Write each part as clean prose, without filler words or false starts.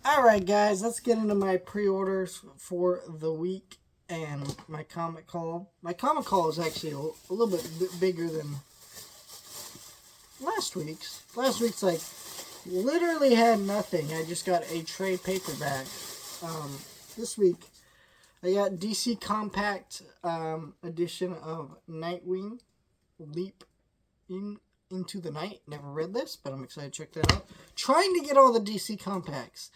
Alright, guys, let's get into my pre-orders for the week and my comic haul. My comic haul is actually a little bit bigger than last week's. Last week's, like, literally had nothing. I just got a trade paperback. This week, I got DC Compact edition of Nightwing Leap into the Night. Never read this, but I'm excited to check that out. Trying to get all the DC Compacts.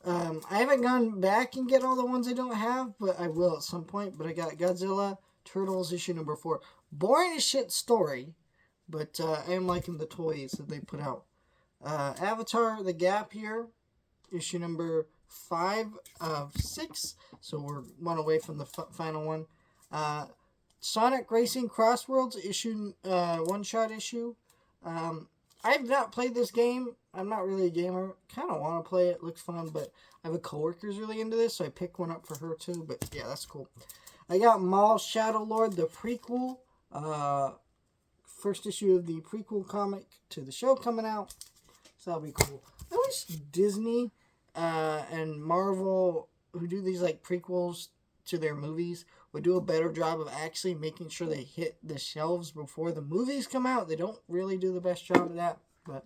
I haven't gone back and get all the ones I don't have, but I will at some point. But I got Godzilla Turtles issue number 4. Boring as shit story, but I am liking the toys that they put out. Avatar The Gap Year, issue number 5 of 6. So we're one away from the final one. Sonic Racing Crossworlds issue, one-shot issue. I've not played this game. I'm not really a gamer. Kind of want to play it. Looks fun, but I have a coworker who's really into this, so I picked one up for her too. But yeah, that's cool. I got Maul Shadow Lord, the prequel. First issue of the prequel comic to the show coming out. So that'll be cool. I wish Disney and Marvel, who do these like prequels to their movies, would do a better job of actually making sure they hit the shelves before the movies come out. They don't really do the best job of that, but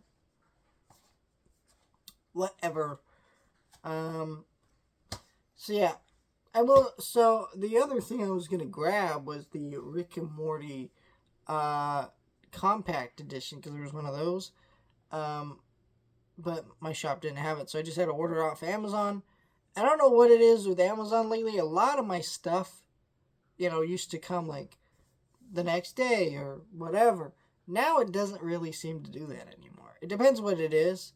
whatever. So yeah, I will. So the other thing I was gonna grab was the Rick and Morty compact edition because there was one of those, but my shop didn't have it, so I just had to order it off Amazon. I don't know what it is with Amazon lately. A lot of my stuff, used to come like the next day or whatever. Now it doesn't really seem to do that anymore. It depends what it is.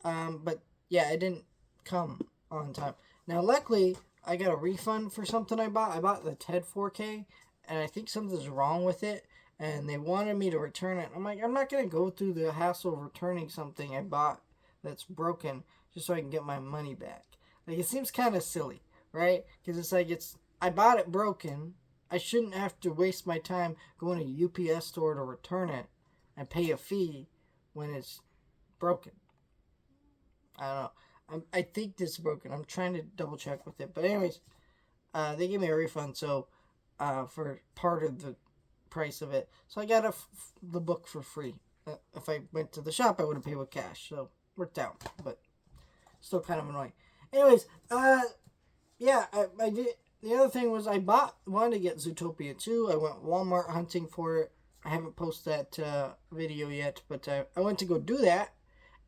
But yeah, it didn't come on time. Now, luckily, I got a refund for something I bought. I bought the TED 4K, and I think something's wrong with it, and they wanted me to return it. I'm like, I'm not going to go through the hassle of returning something I bought that's broken just so I can get my money back. Like, it seems kind of silly, right? Because it's like, I bought it broken. I shouldn't have to waste my time going to a UPS store to return it and pay a fee when it's broken. I don't know. I think this is broken. I'm trying to double check with it. But anyways, they gave me a refund for part of the price of it. So I got the book for free. If I went to the shop, I would have paid with cash. So worked out. But still kind of annoying. Anyways, yeah, I did. The other thing was wanted to get Zootopia 2. I went Walmart hunting for it. I haven't posted that video yet, but I went to go do that,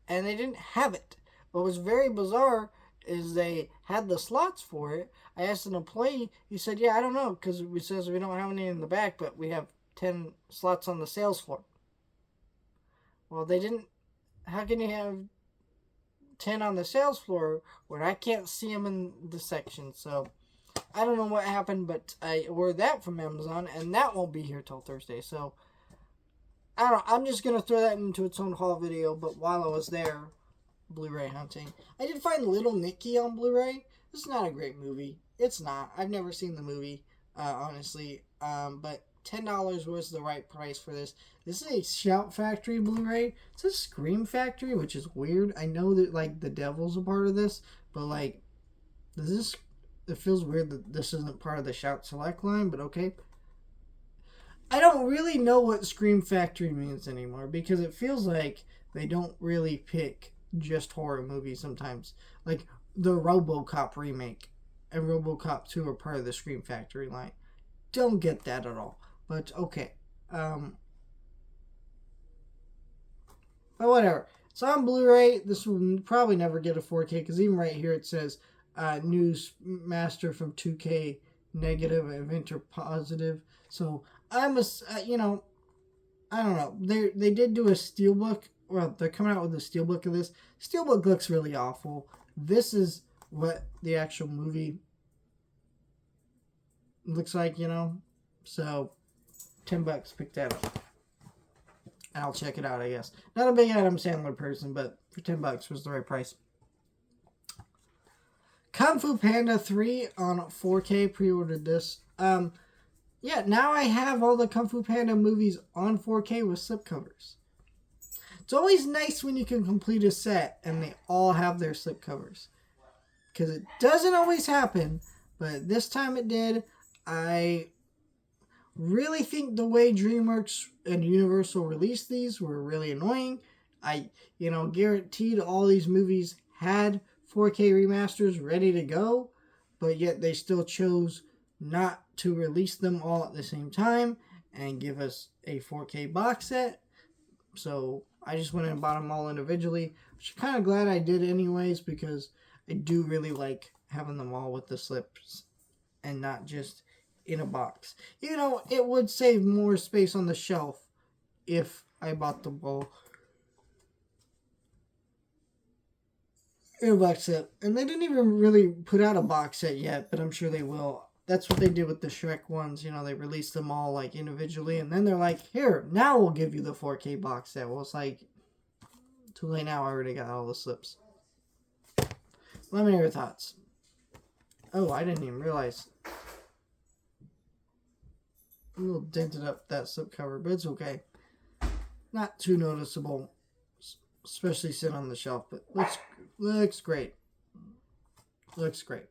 and they didn't have it. What was very bizarre is they had the slots for it. I asked an employee. He said, yeah, I don't know, because it says we don't have any in the back, but we have 10 slots on the sales floor. Well, they didn't. How can you have 10 on the sales floor when I can't see them in the section? So I don't know what happened, but I ordered that from Amazon, and that won't be here till Thursday. So I don't know. I'm just going to throw that into its own haul video, but while I was there, Blu-ray hunting, I did find Little Nicky on Blu-ray. This is not a great movie. It's not. I've never seen the movie, honestly. But $10 was the right price for this. This is a Shout Factory Blu-ray. It says Scream Factory, which is weird. I know that like the Devil's a part of this, but like, it feels weird that this isn't part of the Shout Select line, but okay. I don't really know what Scream Factory means anymore because it feels like they don't really pick just horror movies sometimes. Like the RoboCop remake and RoboCop 2 are part of the Scream Factory line. Don't get that at all. But okay. But whatever. It's on Blu-ray. This will probably never get a 4K because even right here it says news master from 2K negative and enter positive. So I'm a, I don't know. They did do a steelbook. Well, they're coming out with a steelbook of this. Steelbook looks really awful. This is what the actual movie looks like, So, $10, pick that up. And I'll check it out, I guess. Not a big Adam Sandler person, but for $10 was the right price. Kung-Fu Panda 3 on 4K. Pre-ordered this. Yeah, now I have all the Kung-Fu Panda movies on 4K with slipcovers. It's always nice when you can complete a set and they all have their slipcovers. because it doesn't always happen, but this time it did. I really think the way DreamWorks and Universal released these were really annoying. I, guaranteed all these movies had 4K remasters ready to go, but yet they still chose not to release them all at the same time and give us a 4K box set. So I just went and bought them all individually, which I'm kind of glad I did anyways, because I do really like having them all with the slips and not just in a box. It would save more space on the shelf if I bought the ball in a box set. And they didn't even really put out a box set yet, but I'm sure they will. That's what they did with the Shrek ones. They released them all like individually, and then they're like, here, now we'll give you the 4K box set. Well, it's like, too late now, I already got all the slips. Let me know your thoughts. Oh, I didn't even realize. A little dented up that slip cover, but it's okay. Not too noticeable, especially sitting on the shelf, but looks great. Looks great.